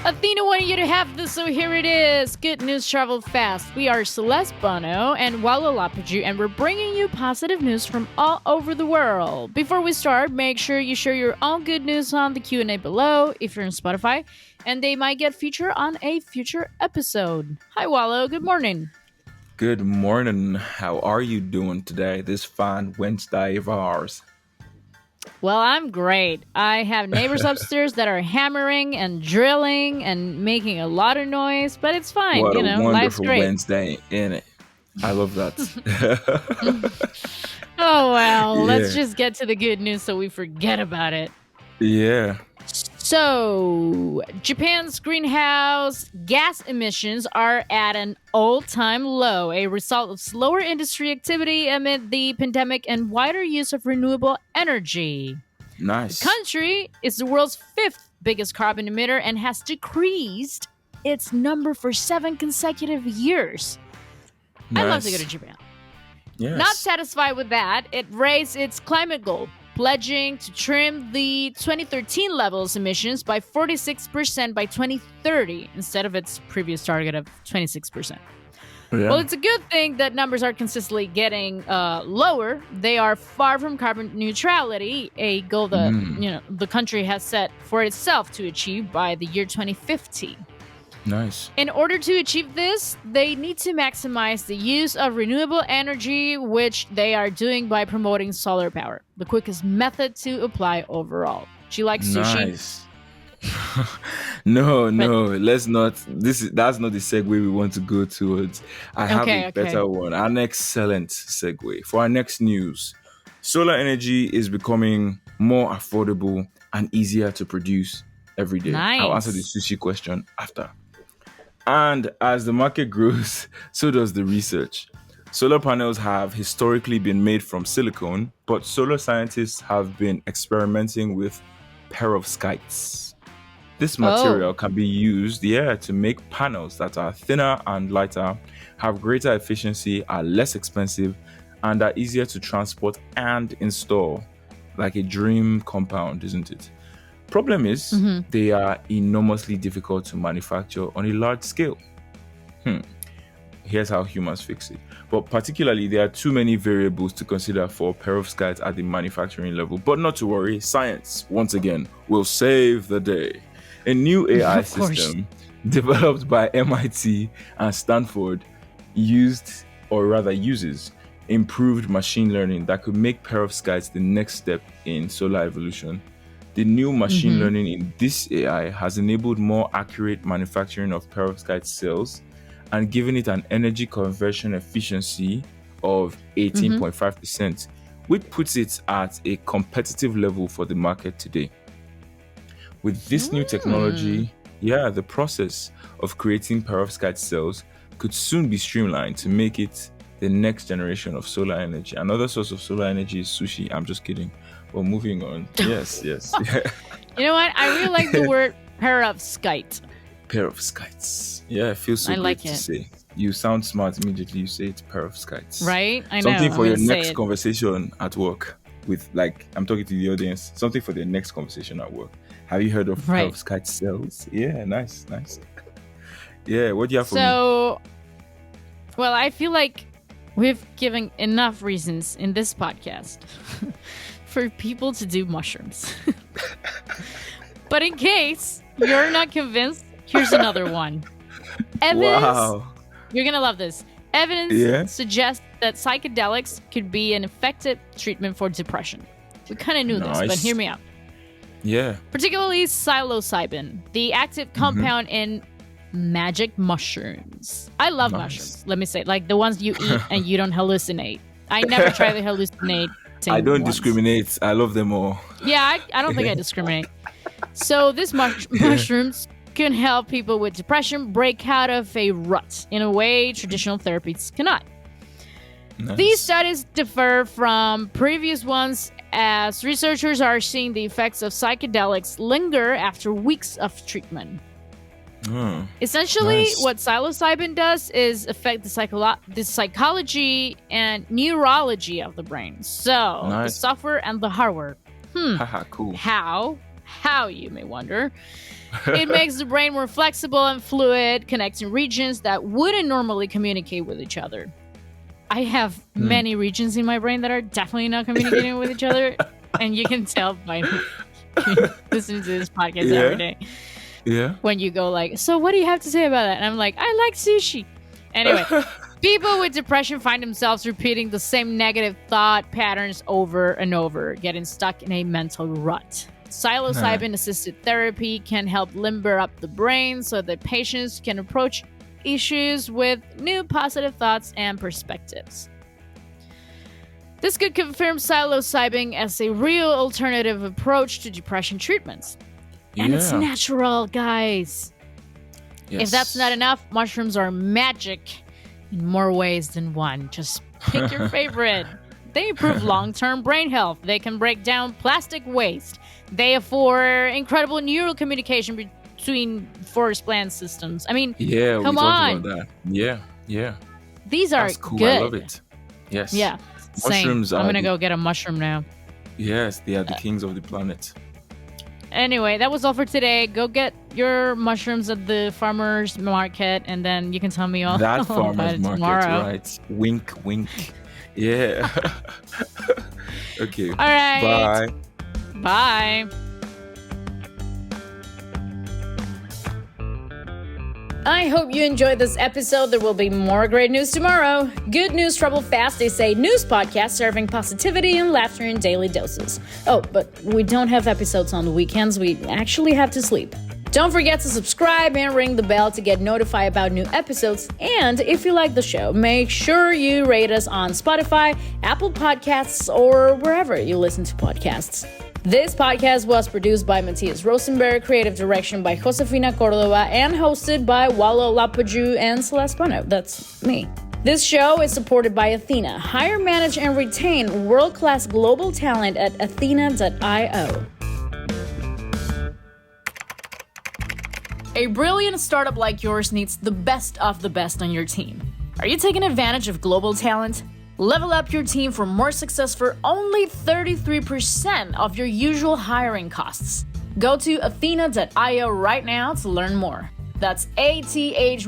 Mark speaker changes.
Speaker 1: Athena wanted you to have this, so here it is. Good news traveled fast. We are Celeste Bono and Walo Lapaju, and we're bringing you positive news from all over the world. Before we start, make sure you share your own good news on the Q&A below if you're on Spotify, and they might get featured on a future episode. Hi, Walo. Good morning.
Speaker 2: Good morning. How are you doing today, this fine Wednesday of ours?
Speaker 1: Well, I'm great. I have neighbors upstairs that are hammering and drilling and making a lot of noise, but it's fine.
Speaker 2: What a
Speaker 1: Life's
Speaker 2: wonderful
Speaker 1: great.
Speaker 2: Wednesday, ain't it? I love that.
Speaker 1: Oh, well, let's
Speaker 2: Yeah,
Speaker 1: just get to the good news so we forget about it.
Speaker 2: yeah.
Speaker 1: So, Japan's greenhouse gas emissions are at an all-time low, a result of slower industry activity amid the pandemic and wider use of renewable energy. The
Speaker 2: Nice,
Speaker 1: country is the world's fifth biggest carbon emitter and has decreased its number for 7 consecutive years. I'd love to go to
Speaker 2: nice.
Speaker 1: Japan. Not
Speaker 2: Yes,
Speaker 1: satisfied with that, it raised its climate goal, pledging to trim the 2013 levels emissions by 46% by 2030 instead of its previous target of 26%. Well,
Speaker 2: yeah.
Speaker 1: it's a good thing that numbers are consistently getting lower. They are far from carbon neutrality, a goal that
Speaker 2: Mm,
Speaker 1: the country has set for itself to achieve by the year 2050.
Speaker 2: nice.
Speaker 1: In order to achieve this, they need to maximize the use of renewable energy, which they are doing by promoting solar power, the quickest method to apply overall. Do you like sushi?
Speaker 2: Nice. No,
Speaker 1: But
Speaker 2: no, let's not. That's not the segue we want to go towards. I have a
Speaker 1: okay, okay.
Speaker 2: better one, an excellent segue for our next news. Solar energy is becoming more affordable and easier to produce every day. I'll answer the
Speaker 1: Nice.
Speaker 2: sushi question after. And as the market grows, so does the research. Solar panels have historically been made from silicone, but solar scientists have been experimenting with perovskites. This
Speaker 1: Oh.
Speaker 2: material can be used, to make panels that are thinner and lighter, have greater efficiency, are less expensive, and are easier to transport and install. Like a dream compound, isn't it? Problem is,
Speaker 1: Hmm.
Speaker 2: they are enormously difficult to manufacture on a large scale. Hmm. Here's how humans fix it. But particularly, there are too many variables to consider for perovskites at the manufacturing level. But not to worry, science, once again, will save the day. A new AI
Speaker 1: Of course.
Speaker 2: system developed by MIT and Stanford uses improved machine learning that could make perovskites the next step in solar evolution. The new machine
Speaker 1: Hmm.
Speaker 2: learning in this AI has enabled more accurate manufacturing of perovskite cells and given it an energy conversion efficiency of
Speaker 1: Hmm.
Speaker 2: 18.5%, which puts it at a competitive level for the market today. With this new
Speaker 1: Mm.
Speaker 2: technology, the process of creating perovskite cells could soon be streamlined to make it the next generation of solar energy. Another source of solar energy is sushi. I'm just kidding. Well, moving on. Yes, yes.
Speaker 1: You know what? I really like the word perovskite.
Speaker 2: Perovskites. Yeah, it feels so
Speaker 1: I
Speaker 2: great
Speaker 1: like
Speaker 2: to
Speaker 1: it.
Speaker 2: say. You sound smart immediately. You say it's perovskites.
Speaker 1: Right? I know.
Speaker 2: Something
Speaker 1: I'm
Speaker 2: for
Speaker 1: going
Speaker 2: your
Speaker 1: to say
Speaker 2: next
Speaker 1: it.
Speaker 2: conversation at work. With like, I'm talking to the audience. Something for their next conversation at work. Have you heard of
Speaker 1: Right.
Speaker 2: perovskite cells? Yeah, nice, nice. Yeah, what do you have for me?
Speaker 1: So, well, I feel like we've given enough reasons in this podcast for people to do mushrooms. But in case you're not convinced, here's another one. Evidence,
Speaker 2: Wow.
Speaker 1: you're going to love this. Evidence
Speaker 2: Yeah,
Speaker 1: suggests that psychedelics could be an effective treatment for depression. We kind of knew this, but hear
Speaker 2: nice.
Speaker 1: me out.
Speaker 2: Yeah.
Speaker 1: Particularly psilocybin, the active
Speaker 2: Mm-hmm.
Speaker 1: compound in magic mushrooms. I love
Speaker 2: Nice.
Speaker 1: mushrooms, let me say, like the ones you eat and you don't hallucinate. I never tried the
Speaker 2: I
Speaker 1: hallucinating
Speaker 2: don't
Speaker 1: ones.
Speaker 2: discriminate. I love them all.
Speaker 1: Yeah, I don't think I discriminate. So these
Speaker 2: Yeah.
Speaker 1: mushrooms can help people with depression break out of a rut in a way traditional therapies cannot. These
Speaker 2: Nice.
Speaker 1: studies differ from previous ones as researchers are seeing the effects of psychedelics linger after weeks of treatment.
Speaker 2: Oh,
Speaker 1: Essentially,
Speaker 2: nice.
Speaker 1: what psilocybin does is affect the psychology and neurology of the brain. So, the
Speaker 2: Nice.
Speaker 1: software and the hardware. Hmm.
Speaker 2: Haha, cool.
Speaker 1: How? How, you may wonder. It makes the brain more flexible and fluid, connecting regions that wouldn't normally communicate with each other. I have many regions in my brain that are definitely not communicating with each other, and you can tell by listening to this podcast every day.
Speaker 2: Yeah.
Speaker 1: When you go like, so what do you have to say about that? And I'm like, I like sushi. Anyway, people with depression find themselves repeating the same negative thought patterns over and over, getting stuck in a mental rut. Psilocybin-assisted therapy can help limber up the brain so that patients can approach issues with new positive thoughts and perspectives. This could confirm psilocybin as a real alternative approach to depression treatments. And it's natural, guys. Yes. If that's not enough, mushrooms are magic in more ways than one. Just pick your favorite. They improve long-term brain health. They can break down plastic waste. They afford incredible neural communication between forest plant systems. I mean, come on.
Speaker 2: About that. Yeah.
Speaker 1: These are
Speaker 2: cool.
Speaker 1: good.
Speaker 2: I love it. Yes.
Speaker 1: Yeah.
Speaker 2: Mushrooms
Speaker 1: I'm going to go get a mushroom now.
Speaker 2: Yes, they are the kings of the planet.
Speaker 1: Anyway, that was all for today. Go get your mushrooms at the farmer's market, and then you can tell me all
Speaker 2: that
Speaker 1: about
Speaker 2: farmer's
Speaker 1: it
Speaker 2: market,
Speaker 1: tomorrow.
Speaker 2: Right? Wink, wink. Yeah. Okay.
Speaker 1: All right.
Speaker 2: Bye.
Speaker 1: Bye. I hope you enjoyed this episode. There will be more great news tomorrow. Good news travel fast. They say news podcast serving positivity and laughter in daily doses. Oh, but we don't have episodes on the weekends. We actually have to sleep. Don't forget to subscribe and ring the bell to get notified about new episodes. And if you like the show, make sure you rate us on Spotify, Apple Podcasts, or wherever you listen to podcasts. This podcast was produced by Matthias Rosenberg, creative direction by Josefina Cordova, and hosted by Walo Lapaju and Celeste Bono. That's me. This show is supported by Athyna. Hire, manage, and retain world-class global talent at Athyna.io. A brilliant startup like yours needs the best of the best on your team. Are you taking advantage of global talent? Level up your team for more success for only 33% of your usual hiring costs. Go to Athyna.io right now to learn more. That's Athyna.io.